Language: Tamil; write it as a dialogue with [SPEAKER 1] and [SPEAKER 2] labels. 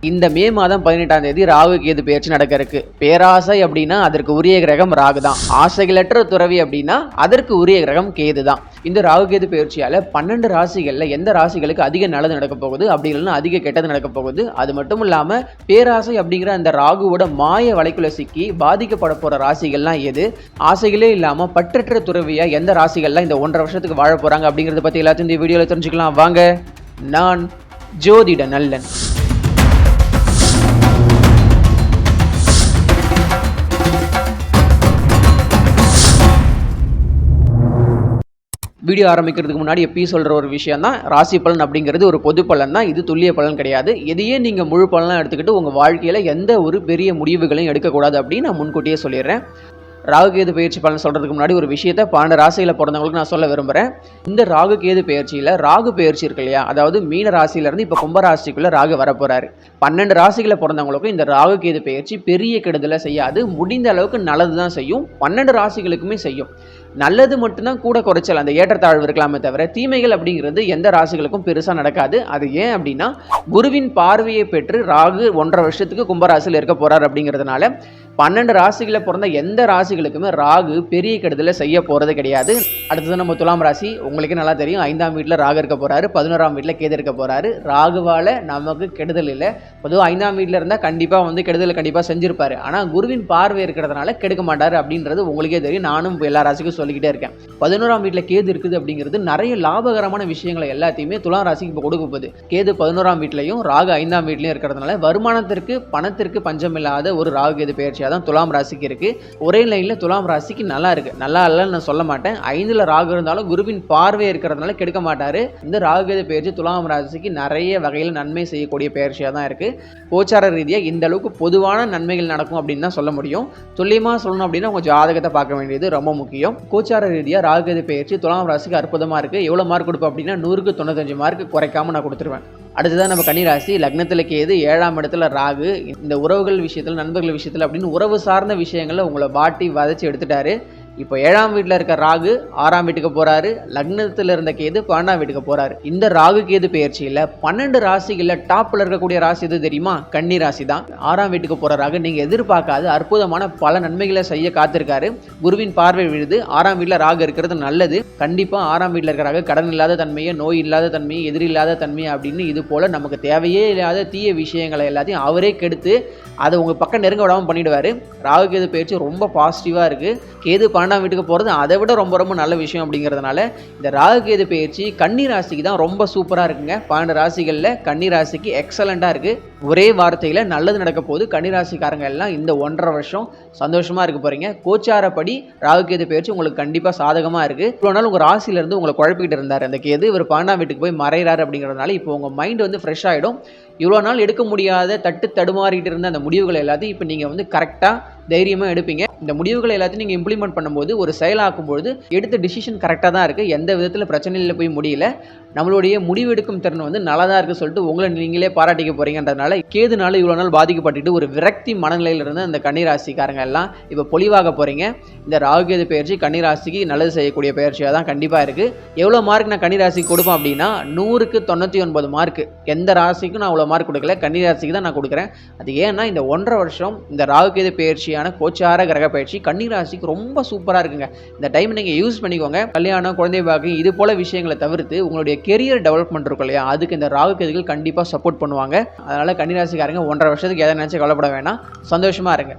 [SPEAKER 1] இந்த மே மாதம் 18ஆம் தேதி ராகு கேது பெயர்ச்சி நடக்க இருக்கு. பேராசை அப்படின்னா அதற்கு உரிய கிரகம் ராகு தான். ஆசைகளற்ற துறவி அப்படின்னா அதற்கு உரிய கிரகம் கேது தான். இந்த ராகு கேது பெயர்ச்சியால 12 ராசிகள்ல எந்த ராசிகளுக்கு அதிக நல்லது நடக்க போகுது, அப்படி இல்லைன்னா அதிக கெட்டது நடக்க போகுது. அது மட்டும் இல்லாம பேராசை அப்படிங்கிற அந்த ராகுவோட மாய வலைக்குள்ள சிக்கி பாதிக்கப்பட போற ராசிகள்லாம் எது, ஆசைகளே இல்லாம பற்றற்ற துறவியா எந்த ராசிகள்லாம் இந்த 1.5 வருஷத்துக்கு வாழ போறாங்க அப்படிங்கறத பத்தி எல்லாத்தையும் இந்த வீடியோல தெரிஞ்சுக்கலாம். வாங்க, நான் ஜோதிட நல்லன். வீடியோ ஆரம்பிக்கிறதுக்கு முன்னாடி எப்பயும் சொல்கிற ஒரு விஷயம் தான், ராசி பலன் அப்படிங்கிறது ஒரு பொது பலன் தான். இது துல்லிய பலன் கிடையாது. எதையே நீங்கள் முழு பலனாக எடுத்துக்கிட்டு உங்கள் வாழ்க்கையில் எந்த ஒரு பெரிய முடிவுகளையும் எடுக்கக்கூடாது அப்படின்னு நான் முன்கூட்டியே சொல்லிடுறேன். ராகு கேது பெயர்ச்சி பலன் சொல்கிறதுக்கு முன்னாடி ஒரு விஷயத்தை 12 ராசியில் பிறந்தவங்களுக்கு நான் சொல்ல விரும்புகிறேன். இந்த ராகு கேது பெயர்ச்சியில் ராகு பெயர்ச்சி இருக்கு இல்லையா, அதாவது மீன ராசியிலேருந்து இப்போ கும்ப ராசிக்குள்ளே ராகு வரப்போகிறாரு. 12 ராசிகளை பிறந்தவங்களுக்கும் இந்த ராகு கேது பெயர்ச்சி பெரிய கெடுதலை செய்யாது. முடிந்த அளவுக்கு நல்லது தான் செய்யும். 12 ராசிகளுக்குமே செய்யும். நல்லது மட்டும்தான் கூட குறைச்சல், அந்த ஏற்றத்தாழ்வு இருக்கலாமே தவிர தீமைகள் அப்படிங்கிறது எந்த ராசிகளுக்கும் பெருசாக நடக்காது. அது ஏன் அப்படின்னா, குருவின் பார்வையை பெற்று ராகு 1.5 வருஷத்துக்கு கும்பராசியில் இருக்க போகிறார். அப்படிங்கிறதுனால 12 ராசிகளை பிறந்த எந்த ராசிகளுக்குமே ராகு பெரிய கெடுதலை செய்ய போகிறது கிடையாது. அடுத்தது நம்ம துலாம் ராசி. உங்களுக்கே நல்லா தெரியும், 5ஆம் வீட்டில் ராகு இருக்க போகிறாரு, 11ஆம் வீட்டில் கேது இருக்க போகிறாரு. ராகுவால் நமக்கு கெடுதல் இல்லை. பொதுவாக 5ஆம் வீட்டில் இருந்தால் கண்டிப்பாக கெடுதலை கண்டிப்பாக செஞ்சிருப்பாரு. ஆனால் குருவின் பார்வை இருக்கிறதுனால கெடுக்க மாட்டார் அப்படின்றது உங்களுக்கே தெரியும். நானும் எல்லா ராசிக்கும் சொல்லிக்கிட்டே இருக்கேன். 11ஆம் வீட்டில் கேது இருக்குது அப்படிங்கிறது நிறைய லாபகரமான விஷயங்களை எல்லாத்தையுமே துலாம் ராசிக்கு இப்போ கொடுக்க போகுது. கேது 11ஆம் வீட்லையும் ராகு 5ஆம் வீட்லையும் இருக்கிறதுனால வருமானத்திற்கு பணத்திற்கு பஞ்சம் இல்லாத ஒரு ராகு கேது பெயர்ச்சியாக தான் துலாம் ராசிக்கு இருக்கு. ஒரே லைன்ல துலாம் ராசிக்கு நல்லா இருக்கு. நல்லா இல்லைன்னு நான் சொல்ல மாட்டேன். 5ல் ராகு இருந்தாலும் குருவின் பார்வை இருக்கிறதுனால கெடுக்க மாட்டாரு. இந்த ராகு கேது பெயர்ச்சி துலாம் ராசிக்கு நிறைய வகையில் நன்மை செய்யக்கூடிய பெயர்ச்சியாக தான் இருக்கு. கோச்சார ரீதியாக இந்த அளவுக்கு பொதுவான நன்மைகள் நடக்கும் அப்படின்னு தான் சொல்ல முடியும். துல்லியமாக சொல்லணும் அப்படின்னா உங்க ஜாதகத்தை பார்க்க வேண்டியது ரொம்ப முக்கியம். கோச்சார ரீதியாக ராகு கேது பெயர்ச்சி துலாம் ராசிக்கு அற்புதமா இருக்கு. எவ்வளவு மார்க் கொடுப்பேன் அப்படின்னா 100க்கு 95 மார்க் குறைக்காம நான் கொடுத்துருவேன். அடுத்ததான் நம்ம கன்னிராசி. லக்னத்தில் கேது, 7ஆம் இடத்துல ராகு. இந்த உறவுகள் விஷயத்தில், நண்பர்கள் விஷயத்தில் அப்படின்னு உறவு சார்ந்த விஷயங்களில் உங்களை வாட்டி வதைச்சி எடுத்துட்டாரு. இப்போ 7ஆம் வீட்டில் இருக்க ராகு 6ஆம் வீட்டுக்கு போறாரு. லக்னத்தில் இருந்த கேது 12ஆம் வீட்டுக்கு போறாரு. இந்த ராகு கேது பெயர்ச்சியில் 12 ராசிகளில் டாப்ல இருக்கக்கூடிய ராசி எது தெரியுமா? கன்னி ராசி தான். 6ஆம் வீட்டுக்கு போற ராகு நீங்க எதிர்பார்க்காத அற்புதமான பல நன்மைகளை செய்ய காத்திருக்காரு. குருவின் பார்வை விழுது. 6ஆம் வீட்டில் ராகு இருக்கிறது நல்லது. கண்டிப்பா 6ஆம் வீட்டில் இருக்கிற ராகு கடன் இல்லாத தன்மையை, நோய் இல்லாத தன்மையை, எதிரி இல்லாத தன்மையை அப்படின்னு இது போல நமக்கு தேவையே இல்லாத தீய விஷயங்களை எல்லாத்தையும் அவரே கெடுத்து அதை உங்க பக்கம் நெருங்க விடாமல் பண்ணிடுவாரு. ராகு கேது பெயர்ச்சி ரொம்ப பாசிட்டிவா இருக்கு. கேது 12ஆம் வீட்டுக்கு போகிறது அதை விட ரொம்ப ரொம்ப நல்ல விஷயம். அப்படிங்கிறதுனால இந்த ராகு கேது பெயர்ச்சி கன்னி ராசிக்கு தான் ரொம்ப சூப்பராக இருக்குங்க. 12 ராசிகளில் கன்னி ராசிக்கு எக்ஸலண்ட்டாக இருக்குது. ஒரே வார்த்தையில் நல்லது நடக்க போது. கன்னி ராசிக்காரங்க எல்லாம் இந்த 1.5 வருஷம் சந்தோஷமாக இருக்க போகிறீங்க. கோச்சாரப்படி ராகு கேது பெயர்ச்சி உங்களுக்கு கண்டிப்பாக சாதகமாக இருக்குது. இவ்வளோ நாள் உங்கள் ராசியிலேருந்து உங்களை குழப்பிக்கிட்டு இருந்தார் அந்த கேது, இவர் 12ஆம் வீட்டுக்கு போய் மறைகிறார். அப்படிங்கிறதுனால இப்போ உங்கள் மைண்ட் ஃப்ரெஷ் ஆகிடும். இவ்வளோ நாள் எடுக்க முடியாத தடுமாறிட்டு இருந்த அந்த முடிவுகளை எல்லாத்தையும் இப்போ நீங்கள் கரெக்டாக தைரியமாக எடுப்பீங்க. இந்த முடிவுகளை எல்லாத்தையும் நீங்கள் இம்ப்ளிமெண்ட் பண்ணும்போது, ஒரு செயலாக்கும் பொழுது எடுத்த டிசிஷன் கரெக்டாக தான் இருக்குது. எந்த விதத்தில் பிரச்சனையில் போய் முடியல. நம்மளுடைய முடிவெடுக்கும் திறன் நல்லா தான் இருக்குது சொல்லிட்டு உங்களை நீங்களே பாராட்டிக்க போகிறீங்கன்றதுனால கேதுனால இவ்வளோ நாள் பாதிக்கப்பட்டுட்டு ஒரு விரக்தி மனநிலையில் இருந்த அந்த கன்னிராசிக்காரங்க எல்லாம் இப்போ பொலிவாக போகிறீங்க. இந்த ராகு கேது பெயர்ச்சி கன்னிராசிக்கு நல்லது செய்யக்கூடிய பெயர்ச்சியாக தான் கண்டிப்பாக இருக்குது. எவ்வளோ மார்க் நான் கன்னிராசிக்கு கொடுப்பேன் அப்படின்னா 100க்கு 99 மார்க். எந்த ராசிக்கும் நான் அவ்வளோ மார்க் கொடுக்கல, கன்னிராசிக்கு தான் நான் கொடுக்குறேன். அது ஏன்னா இந்த 1.5 வருஷம் இந்த ராகு கேது பெயர்ச்சியான கோச்சார கிரக பயிற்சி கன்னிராசிக்கு ரொம்ப சூப்பராக இருக்குங்க. இந்த டைம் நீங்கள் யூஸ் பண்ணிக்கோங்க. கல்யாணம், குழந்தை பாக்கியம் இது போல விஷயங்களை தவிர்த்து உங்களுடைய கெரியர் டெவலப்மெண்ட் இருக்கும் இல்லையா, அதுக்கு இந்த ராகு கேதுகள் கண்டிப்பாக சப்போர்ட் பண்ணுவாங்க. அதனால கன்னிராசிக்காரங்க 1.5 வருஷத்துக்கு எதை நினைச்சு கவலைப்பட வேணாம், சந்தோஷமா இருங்க.